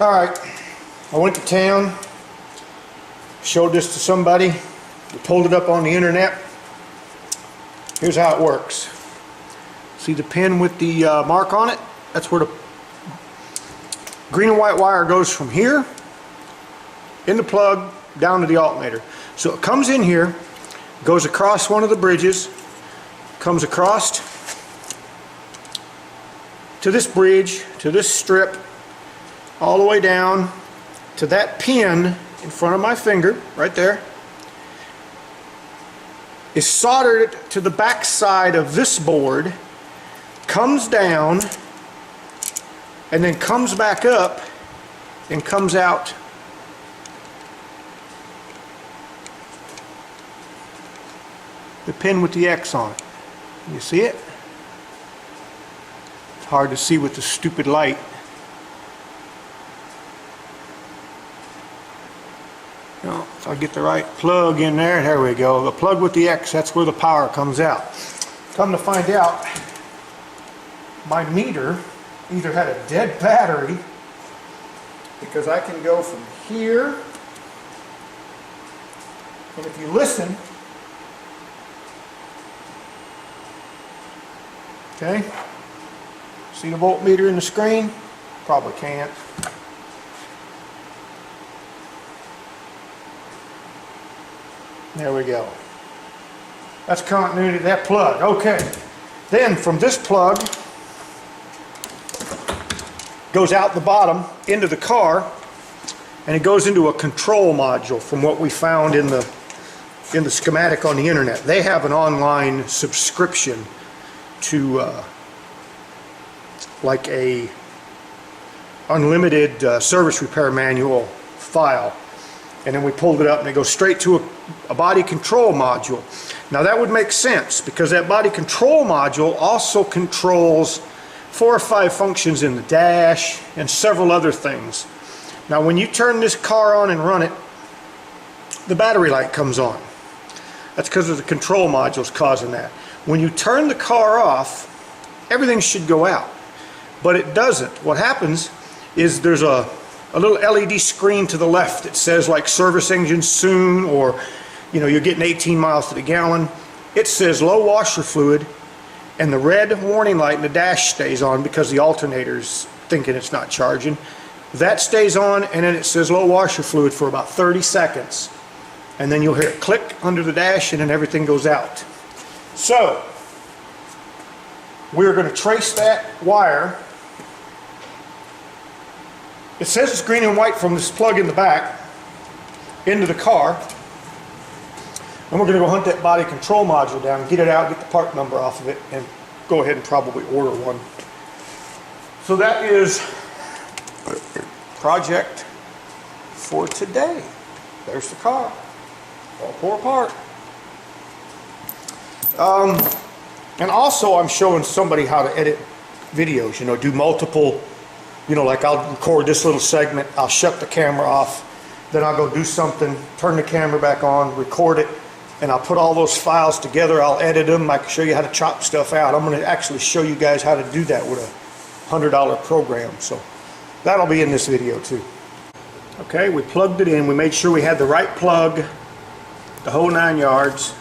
Alright, I went to town, showed this to somebody, we pulled it up on the internet. Here's how it works. See the pin with the mark on it? That's where the green and white wire goes from here in the plug down to the alternator. So it comes in here, goes across one of the bridges, comes across to this bridge, to this strip, all the way down to that pin in front of my finger, right there, is soldered to the back side of this board, comes down, and then comes back up and comes out the pin with the X on it. You see it? It's hard to see with the stupid light. No, if I get the right plug in there we go. The plug with the X, that's where the power comes out. Come to find out, my meter either had a dead battery, because I can go from here, and if you listen, okay, see the voltmeter in the screen? Probably can't. There we go. That's continuity of that plug. Okay. Then from this plug goes out the bottom into the car, and it goes into a control module from what we found in the schematic on the internet. They have an online subscription to like a unlimited service repair manual file, and then we pulled it up and it goes straight to a body control module. Now that would make sense, because that body control module also controls 4 or 5 functions in the dash and several other things. Now when you turn this car on and run it, the battery light comes on. That's because of the control modules causing that. When you turn the car off, everything should go out, but it doesn't. What happens is there's a little LED screen to the left that says like service engine soon, or you know, you're getting 18 miles to the gallon. It says low washer fluid, and the red warning light in the dash stays on because the alternator's thinking it's not charging. That stays on, and then it says low washer fluid for about 30 seconds, and then you'll hear it click under the dash, and then everything goes out. So we're going to trace that wire. It says it's green and white from this plug in the back into the car, and we're going to go hunt that body control module down, get it out, get the part number off of it, and go ahead and probably order one. So that is project for today. There's the car, all 4 apart. And also I'm showing somebody how to edit videos, you know, do multiple, you know, like I'll record this little segment, I'll shut the camera off, then I'll go do something, turn the camera back on, record it, and I'll put all those files together, I'll edit them, I can show you how to chop stuff out. I'm going to actually show you guys how to do that with a $100 program, so that'll be in this video too. Okay, we plugged it in, we made sure we had the right plug, the whole 9 yards,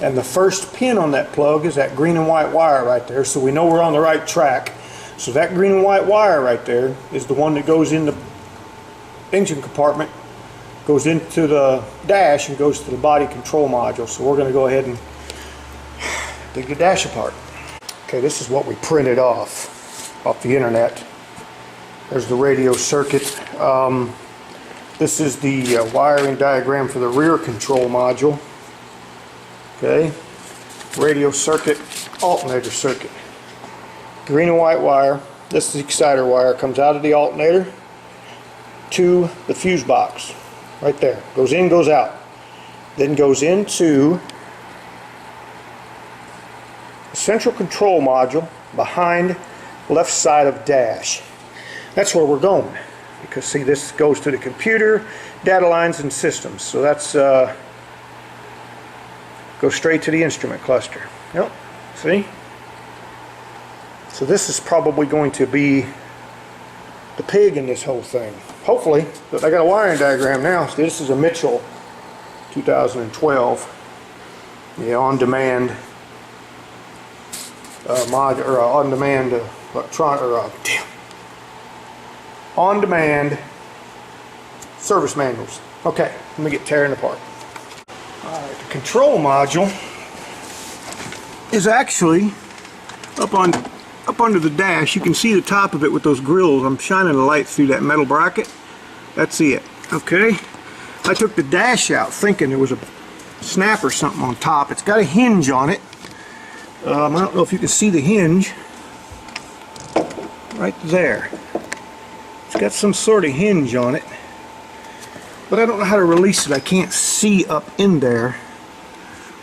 and the first pin on that plug is that green and white wire right there, so we know we're on the right track. So that green and white wire right there is the one that goes in the engine compartment, goes into the dash, and goes to the body control module. So we're going to go ahead and dig the dash apart. Okay, this is what we printed off the internet. There's the radio circuit. This is the wiring diagram for the rear control module. Okay, radio circuit, alternator circuit. Green and white wire. This is the exciter wire. Comes out of the alternator to the fuse box. Right there. Goes in, goes out. Then goes into the central control module behind left side of dash. That's where we're going. Because see, this goes to the computer, data lines, and systems. So that's goes straight to the instrument cluster. Yep. See? So this is probably going to be the pig in this whole thing. hopefully, I got a wiring diagram now. So this is a Mitchell 2012. Yeah, on-demand mod or on-demand electron or on-demand service manuals. Okay, let me get tearing apart. All right, the control module is actually up under the dash. You can see the top of it with those grills. I'm shining a light through that metal bracket. That's it. Okay, I took the dash out thinking there was a snap or something on top. It's got a hinge on it. I don't know if you can see the hinge right there. It's got some sort of hinge on it, but I don't know how to release it. I can't see up in there,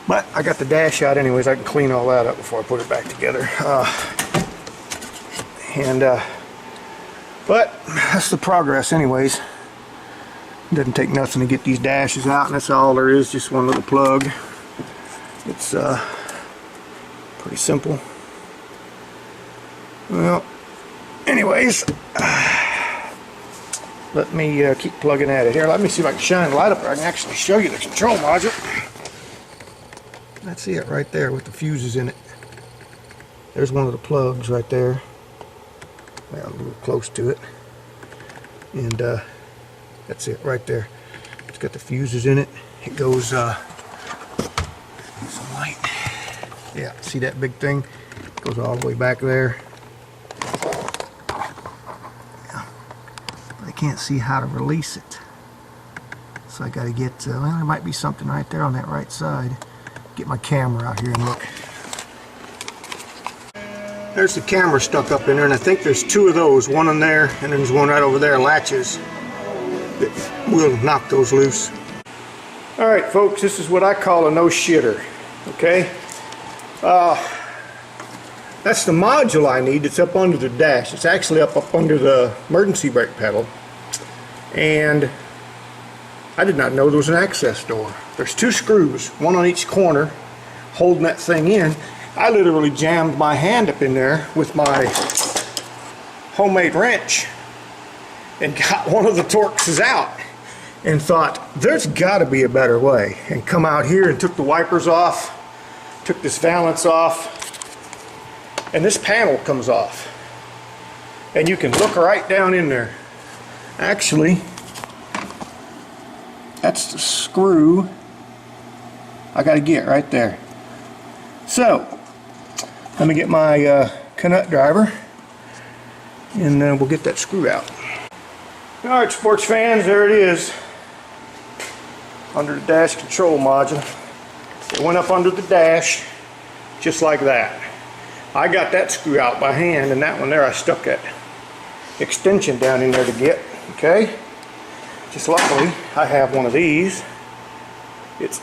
but I got the dash out anyways. I can clean all that up before I put it back together. But that's the progress anyways. It doesn't take nothing to get these dashes out, and that's all there is, just one little plug. It's pretty simple. Well, anyways, let me keep plugging at it here. Let me see if I can shine the light up there. I can actually show you the control module. That's it right there with the fuses in it. There's one of the plugs right there. Well, a little close to it. And that's it right there. It's got the fuses in it. It goes, some light. Yeah, see that big thing? It goes all the way back there. Yeah. But I can't see how to release it. So I got to get, well, there might be something right there on that right side. Get my camera out here and look. There's the camera stuck up in there, and I think there's two of those, one in there, and there's one right over there, latches. We'll knock those loose. Alright folks, this is what I call a no-shitter. Okay? That's the module I need. It's up under the dash. It's actually up under the emergency brake pedal. And I did not know there was an access door. There's two screws, one on each corner, holding that thing in. I literally jammed my hand up in there with my homemade wrench and got one of the Torxes out and thought, there's got to be a better way. And come out here and took the wipers off, took this valance off, and this panel comes off. And you can look right down in there. Actually, that's the screw I got to get right there. So, let me get my Knut driver, and we'll get that screw out. Alright sports fans, there it is. Under the dash control module. It went up under the dash, just like that. I got that screw out by hand, and that one there I stuck that extension down in there to get. Okay? Just luckily, I have one of these. It's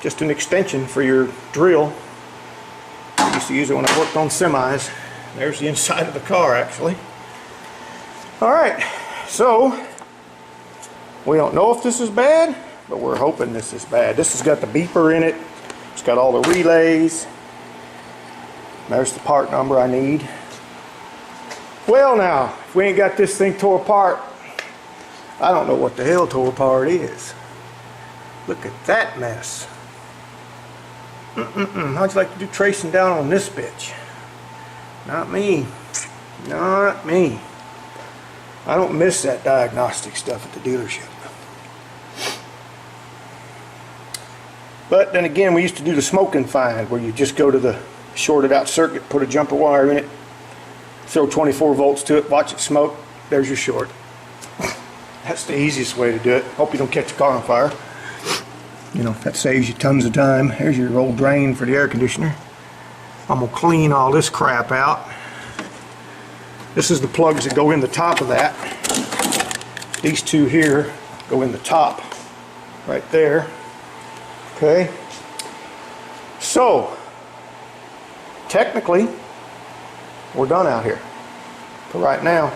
just an extension for your drill. I used to use it when I worked on semis. There's the inside of the car actually. Alright, so we don't know if this is bad, but we're hoping this is bad. This has got the beeper in it. It's got all the relays. There's the part number I need. Well now, if we ain't got this thing tore apart, I don't know what the hell tore apart is. Look at that mess. How'd you like to do tracing down on this bitch? Not me. Not me. I don't miss that diagnostic stuff at the dealership. But then again, we used to do the smoking find, where you just go to the shorted out circuit, put a jumper wire in it, throw 24 volts to it, watch it smoke. There's your short. That's the easiest way to do it. Hope you don't catch a car on fire. You know, that saves you tons of time. Here's your old drain for the air conditioner. I'm going to clean all this crap out. This is the plugs that go in the top of that. These two here go in the top, right there. Okay. So, technically, we're done out here. But right now,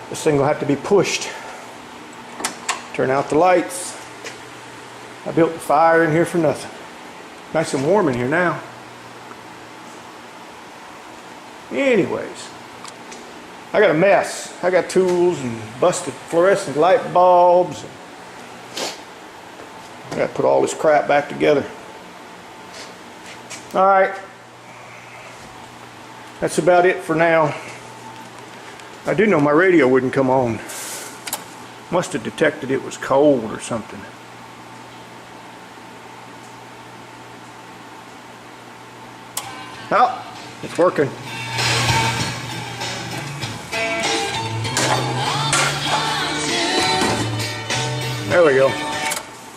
this thing will have to be pushed. Turn out the lights. I built the fire in here for nothing. Nice and warm in here now. Anyways, I got a mess. I got tools and busted fluorescent light bulbs. I got to put all this crap back together. All right. That's about it for now. I do know my radio wouldn't come on. Must have detected it was cold or something. Oh, it's working. There we go.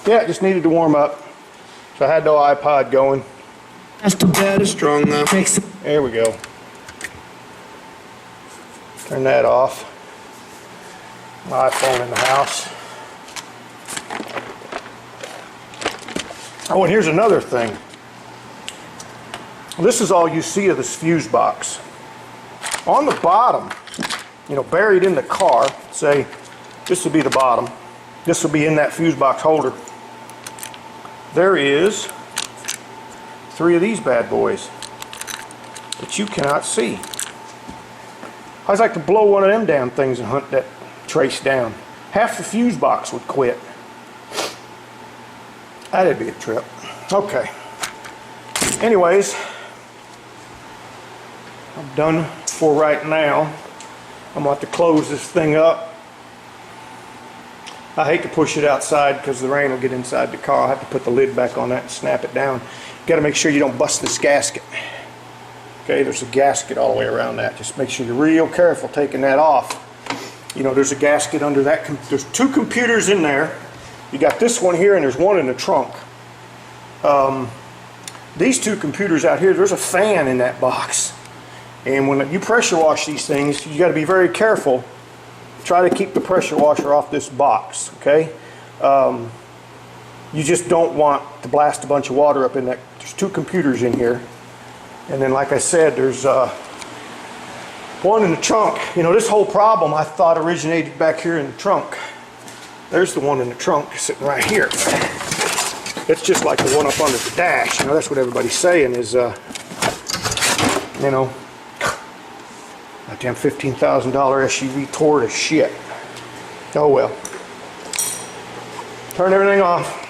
Yeah, it just needed to warm up. So I had no iPod going. That's too bad. It's strong enough. There we go. Turn that off. My iPhone in the house. Oh, and here's another thing. This is all you see of this fuse box. On the bottom, you know, buried in the car, say this would be the bottom. This will be in that fuse box holder. There is 3 of these bad boys that you cannot see. I always like to blow one of them damn things and hunt that trace down. Half the fuse box would quit. That'd be a trip. Okay. Anyways, I'm done for right now. I'm about to close this thing up. I hate to push it outside because the rain will get inside the car. I'll have to put the lid back on that and snap it down. You got to make sure you don't bust this gasket. Okay, there's a gasket all the way around that. Just make sure you're real careful taking that off. You know, there's a gasket under that. There's 2 computers in there. You got this one here and there's one in the trunk. These 2 computers out here, there's a fan in that box. And when you pressure wash these things, you got to be very careful. Try to keep the pressure washer off this box, okay? You just don't want to blast a bunch of water up in that. There's 2 computers in here. And then, like I said, there's one in the trunk. You know, this whole problem I thought originated back here in the trunk. There's the one in the trunk sitting right here. It's just like the one up under the dash. You know, that's what everybody's saying is, you know, that damn $15,000 SUV tore to shit. Oh well. Turn everything off.